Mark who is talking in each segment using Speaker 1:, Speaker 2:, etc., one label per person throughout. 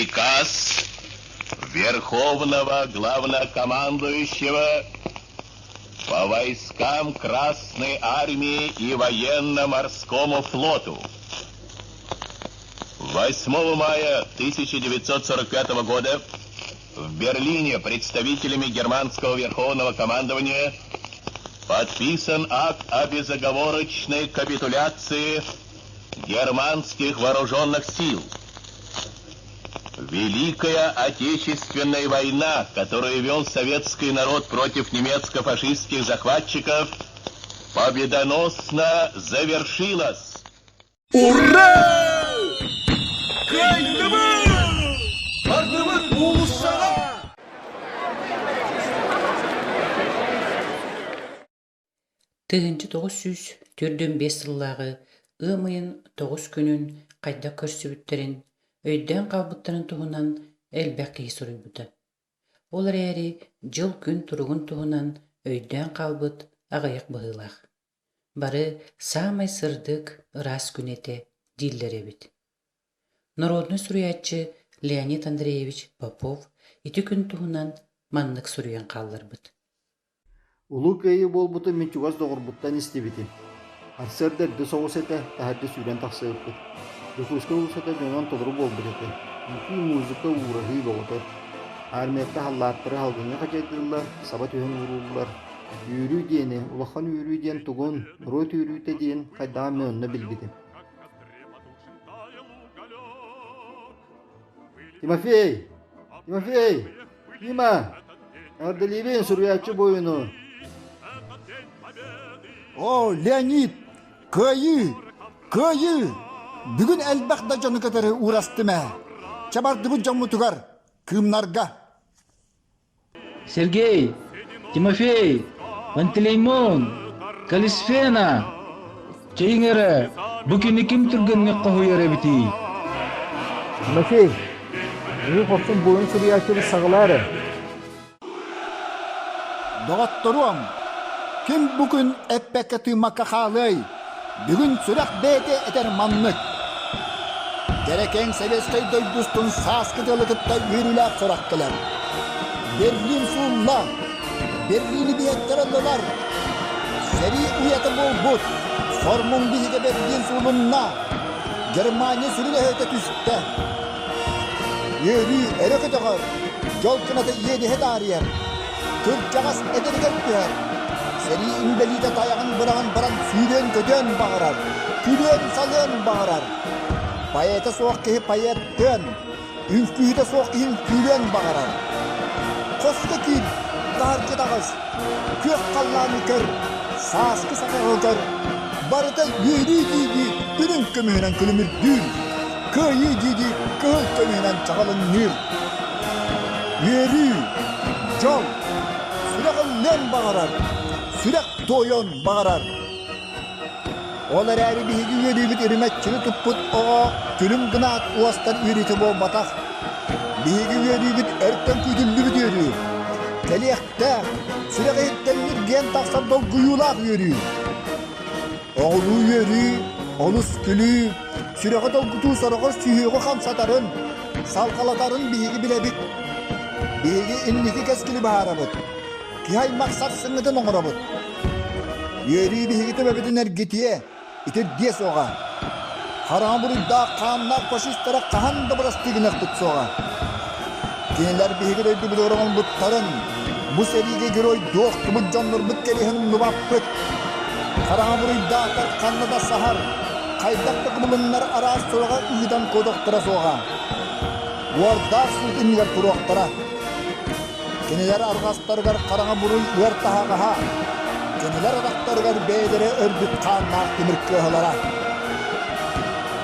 Speaker 1: Приказ Верховного Главнокомандующего по войскам Красной Армии и Военно-Морскому флоту. 8 мая 1945 года в Берлине представителями германского Верховного командования подписан акт о безоговорочной капитуляции германских вооруженных сил. Великая Отечественная война, которую вел советский народ против немецко-фашистских захватчиков, победоносно завершилась.
Speaker 2: Ура! Kaydı Ardımız Ulus'a!
Speaker 3: Тыгынчы 945 сыллағы ымыйын 9 күнін қайда көрсүбүттерин өйден қалбыттарын туһунан элбек киһи бута. Олар әри жыл күн туругун туһунан өйден қалбыт ағайық быһылах. Бары самай сырдык ырас күнете диллер эбит. Народный суруячы Леонид Андреевич Попов ити күн туһунан маннык суруян қалларбыт.
Speaker 4: Улуу кайы болбуту мен чугас доғырбуттан истебитим. Арсердерді соғыс әті тәхәрді сүйрен тақсығыппыт. Дөхүскі ұлыс әті жонан толыру болбыт әті. Үкі музыка уырахы болғыты. Армиятта халлаттыры халғынға қачайдырылар, сабат өйін ұруылар. Үйрүй дейіні, улахан үйрүй дейін тұғын, рот үйрүйті дейін қайдаға мен онына білбедім. Тимофей! Тимофей! Дима! Ардалевен сүрüячы бойыну.
Speaker 2: О, Леонид! Кайы! Бүгін әлбәқда жаны кәтәрі урастыма. Чабарды бұл жамы тұғар, кымнарға.
Speaker 5: Сергей, Тимофей, Пантелеймон, Калисфена, Чейнгері, бүкіні кім түргенне қағуер әбіті?
Speaker 4: Тимофей, бұл қопсын бойын сүрüячы сағылары.
Speaker 2: Доғаттыруам, кім бүгін әппәкке тыймаққа қалай, бүгін сүрақ бәйте әтер маннық. Керекен Советскай дойдустун саскыдылықытта үйріләк сұрақтылар. Берлин суынла, Берлини бейеттер алылар. Сери уяты бол бұд, формун бейге Берлин суынна, Германия сүрілі өте түсті. Үйрі әрі қытығыр, жол кынаты еді хет арияр. Türk жағас әдерген түйер. Сәри үмбелиді таяғын бұраған сүйден көден бағырар. Күден салын бағырар. Пайеті соқ кейі пайеттен. Үнкүйді соқ кейін күден бағырар. Қосты кейін дарқы дағыз. Көк қалланы көр. Сасқы сақығы көр. Барыда үйрі дейді үрін көмейінен күлімір дүр. Көйі дейді көл көмейінен чағалын нүр. Үйрі, жол. Сүрәғын нән бағарар, сүрәқ тойон бағарар. Олар әрі бейгі үйрігіт үріметчіні тұппыт оға күлім ғынаат уастан үйреті бол батақ. Бейгі үйрігіт әрттен күділі біт үйрі. Кәліяқта сүрәқ еттен үрген тақсам дол ғыюлақ үйрі. Оғылу үйрі, олыс күлі, сүрәқы дол күту сорығы сүйеғі қамсатарын, салқалатарын бейгі білебіт. Бейгі иннекі кәскілі бағарабыт. Кihай maksat sınıdın oğrabıt. Yeri bihigiti bebedin ergetiye, itir diye soğa. Haramurida kanlar faşistlere kahanda burastigine tut soğa. Kenler bihigiti öydü budoğrağın butların. Bu serige giroy doğuktu bu canlar bütkeliğinin nubapıt. Haramurida atar kanlıda sahar. Kaydakta kımılınlar araz soğa ıyıdan kodoktıra soğa. Guardar sulh inler turuqtıra. Keneler arğastargar qarağa buruy uer tahağaha. Keneler adaqtargar beydere örbüt qanaq timirkköhlara.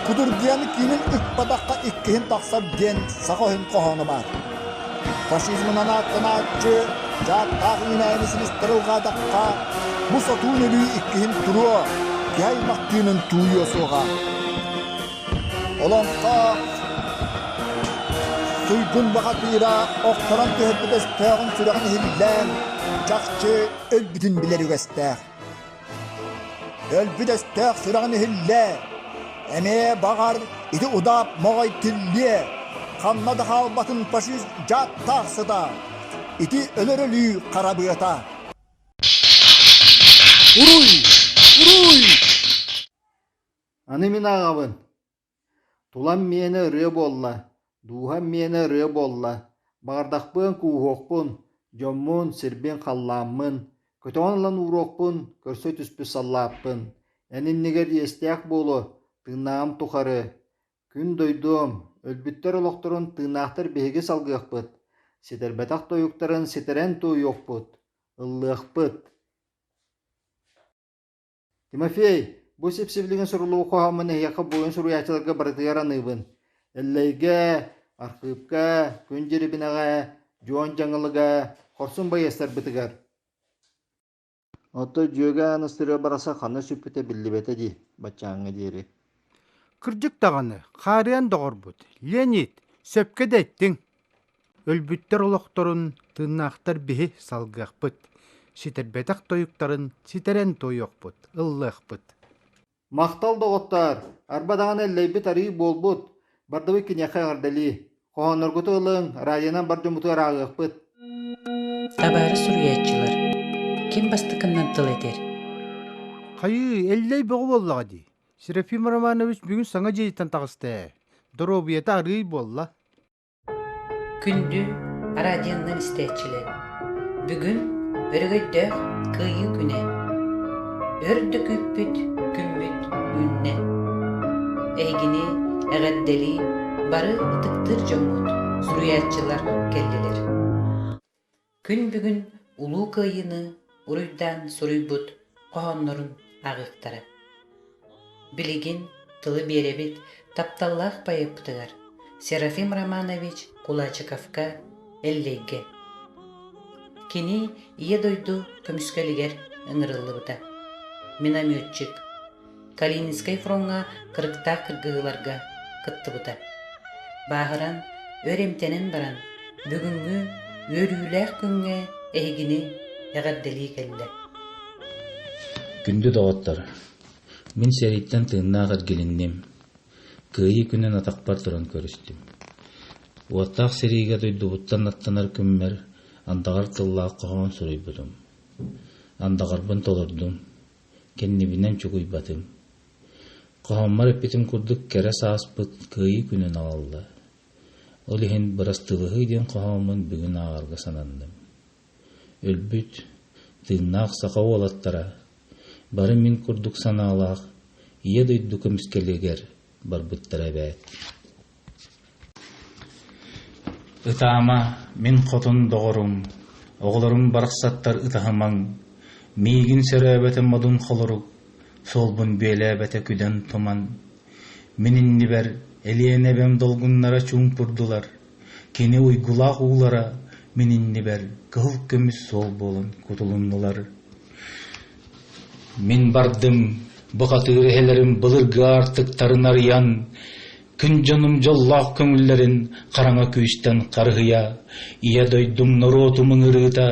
Speaker 2: Kudurgiyanı kinin ıkpadaqqa ikkihin taqsab gen saqohin qohonu bar. Faşizmin anaqtına atçı, jaattaq inaynisiniz tırılğadaqqa, bu sotun ölüyü ikkihin turu, gay maqtinin tuyo soğa. Olanqa Suygun bağatıyla oktaran töhbüdes tağın sürağın hillen, Çakçı ölbüdün bileri göster. Ölbüdes tağ sürağın hille, emeğe bağar, idi udap mağay tilliye, kannadı halbatın faşist jat tahsıda. İti ölörölü karabığata. Uruy! Uruy!
Speaker 4: Anı min ağabın. Tulan miyene ırı bolla. Duhan miyene ırı bolla. Bağırdakpın kuğokpun. Jommun sirbin kallamın. Kötüğün uğrokpun. Körsöt üspü sallappın. Enin niger yesteyak bolu. Tığnağım tukarı. Gün doydum. Ölbüttер oloktorun tığnağtır behege salgıqpıt. Siterbetak toyukların siteren toy yokput. Illıqpıt. Timofey, bu sipsibliğin soruluğu kohamın ehyaka boyun soruyaçılarga barıtıyaran ıbın. Elleyge, arkıpka, künceribinaga, joğun janılıga, korsun bayastar bıtıgar. Oto jöge anыстыры barasa kanı süpüte billibete di, bachağını diyeri.
Speaker 6: Kırcık dağını, Kariyan doğurbut. Leonid, söpke de ettin. Ölbüttер oloktorun tığnaqtar bihi salgıqpıt. Siterbetak toyukların siteren toyuqpıt, ıllıqpıt.
Speaker 4: Maqtal doğuttar, arbadağın elleybit arıyı bolbut, bardıbı kinyaka gardali. Kohanırgıtı ılın, radyanan barcumutu arağıqpıt.
Speaker 3: Tabары сурuyatçılar. Kim bastıkından tıl eder?
Speaker 6: Kayı elley boğu bollağı di. Serafim Romanovich bugün sana ceyitan tağısты. Dorobiyata arıyı bolla.
Speaker 3: Kündü radyandan isteyatçılar. Bugün örgöydök kıyı güne. Ördük üppüt kümmüt ünne. Eygini, eğeddeli, barı ıtıktır jomut. Suruyatçılar kelliler. Gün bugün ulu kıyını uruydan suruybut kohonnorun ağıqtara. Biligin tılı berebit taptallaq bayıptıgar. Serafim Romanovich Kulachıkovka elleyge. Kini iye doydu kömüskeliger ıngırıllı bıda. Minamyotчик. Kalininskay fronga kırıkta kırgılarga kıttı bıda. Bağıran öremtenen baran bugüngü örüylek günge ehgini eğaddeli kelle.
Speaker 5: Күндү доғоттар. Мин сериттен тыыннаағыр келинним. Кыйы күнен атақпар туран көрүстүм. Уаттаақ сериге дойдубуттан аттанар күммер, андағар тыллаақ қоған сурайбудум. Андағарбын толырдум. Кеннибинен чугуйбатым. Қоғанмар эппетим курдук кере сааспыт кыйы күнен алалды. Ол ихин бырастылығы ден қоғанмын бүгін ағарга санандым. Өлбүт, тыыннаақ сақау олаттара, бары мин курдук санаалаақ, ие дойду көміскелегер барбыттара бәт. Ытаама мин қотун доғырым, оғыларым барақсаттар ытахамаң, мейгин сөрәбәті мадун қолырук, солбун бәләбәті күден туман. Минин нибер элиенебем долгуннара чуң пурдулар, кені уйгулақ уылара, минин нибер кыл көміс сол болын кутулуннулар. Мин бардым, бұқатыр әлерім бұлырғы артық тарынар ян, күн жонум жоллақ көңіллерін қараңа күйістен қарғыя, ия дойдум норотумың ұрыта,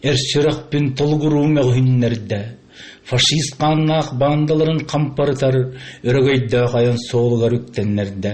Speaker 5: әршірақпен толғыруым әғыннерді. Фашист қаннақ бандаларын қампарытар, өрігейді қаян солығар үктенлерді.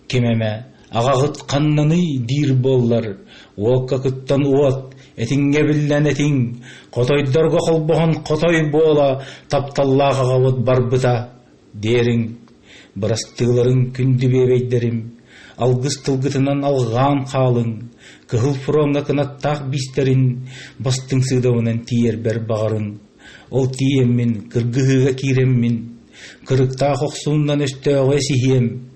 Speaker 5: Кемеме, ағағыт қаннаны дир боллар, уаққа күттан уат, этинге билен этиң, котойдорго колбогон котой бола, тапталлаға қауыт барбыта, дерің, бырастығыларын күнді бебейдерім, алгыс тылгытынан алған қалың, кығыл фронға кынаттақ бистерін, бастың сыдауынан тиер бер бағарын, ол тиеммін, кыргығыға киреммін, кырықта қоқсуындан өстеуге сихием,